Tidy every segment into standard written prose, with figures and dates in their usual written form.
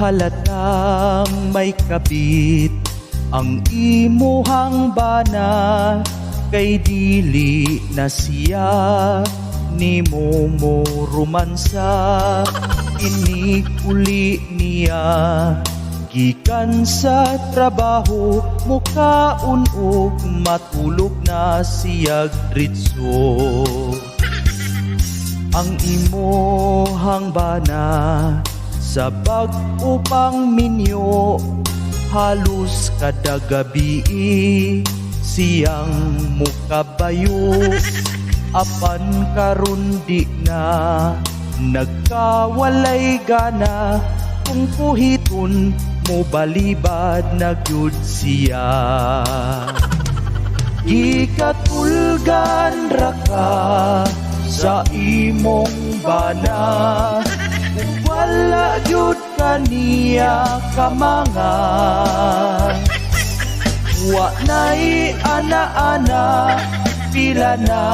Halatang may kabit ang imuhang bana, kay dili na siya ni mo romansa. Inikuli niya gikan sa trabaho, mukaon og matulog na siyag ritso. Ang imuhang bana sa bag-o pang minyo, halos kada gabi siyang mukabayo. Apan karon di na nagkawalay gana, kung puhiton mo balibad na gyud siya. Gikatulgan ra ka sa imong bana, kung wala gyud kaniya kamangan. Wa na'y ana-ana, pila na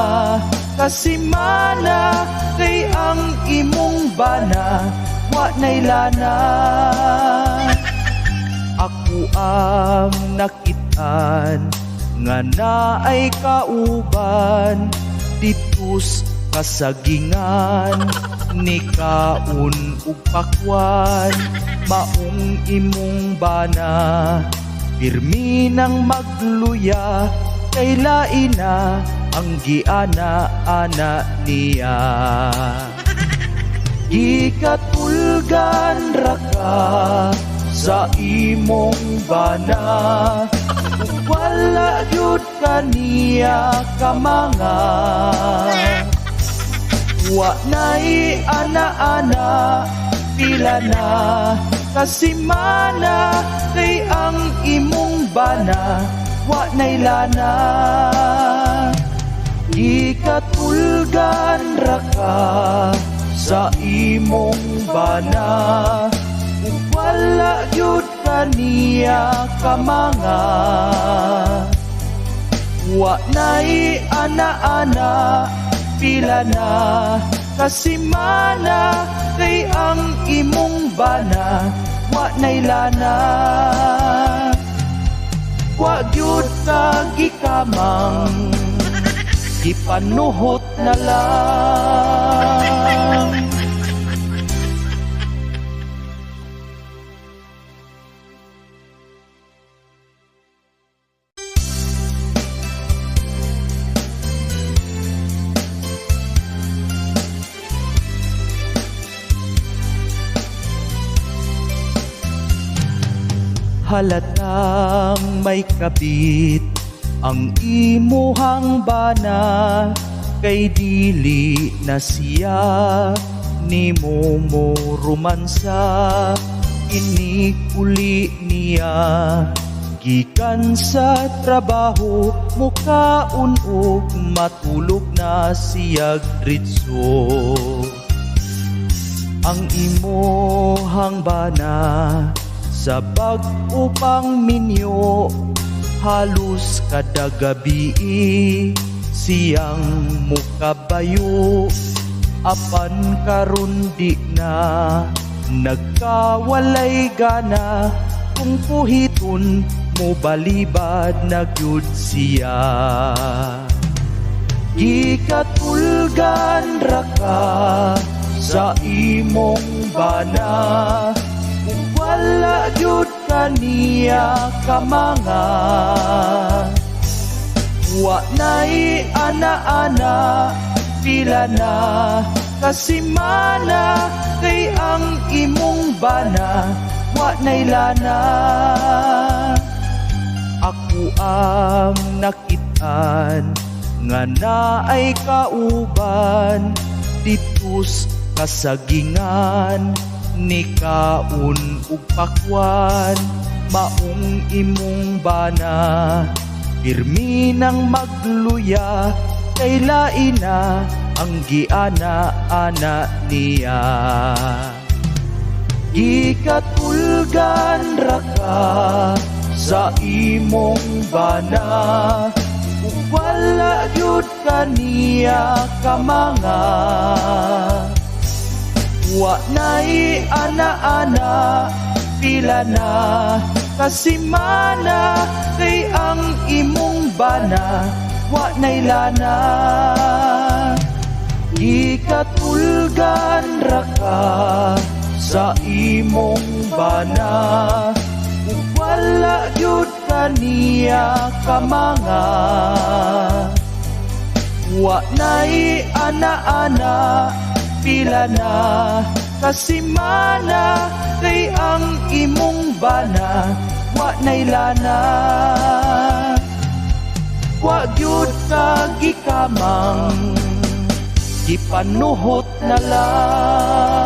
kasimana, kay ang imong bana wa na'y lana. Ako ang nakitaan nga naay kauban ditus kasagingan, ni kaon ug pakwan. Maong imong bana pirmi nang magluya, kay lain na ang giana-ana niya. Gikatulgan ra ka sa imong bana, kung wala gyud kaniya kamangan. Wa na'y ana-ana, pila na kasimana, kay ang imong bana wa na'y lana. Gikatulgan ra ka sa imong bana, kung wala gyud kaniya kamangan. Wa na'y ana-ana, pila na kasimana, kay ang imong bana wa na'y lana. Wa gyud ka gikamang, ipanuhot na lang. Halatang may kabit ang imuhang bana, kay dili na siya ni mo romansa. Inikuli niya gikan sa trabaho, mukaon og matulog na siyag ritso. Ang imuhang bana sa bag-o pang minyo, halos kada gabi siyang mukabayo. Apan karon di na nagkawalay gana, kung puhiton mo balibad na gyud siya. Gikatulgan ra ka sa imong bana, kung wala gyud kaniya kamangan. Wa na'y ana-ana, pila na kasimana, kay ang imong bana wa na'y lana. Ako ang nakitaan nga naay kauban ditus kasagingan, ni kaon ug pakwan. Maong imong bana pirmi nang magluya, kay lain na ang giana-ana niya. Gikatulgan ra ka sa imong bana, kung wala gyud kaniya kamangan. Wa na'y ana-ana, pila na kasimana, kay ang imong bana wa nay lana. Ikatulgan ra ka sa imong bana, ug wala gyud kaniya kamanga. Wa nay ana-ana, pila na kasimana, kay ang imong bana wa nay lana. Wa gyud ka gikamang, gipanuhot na lang.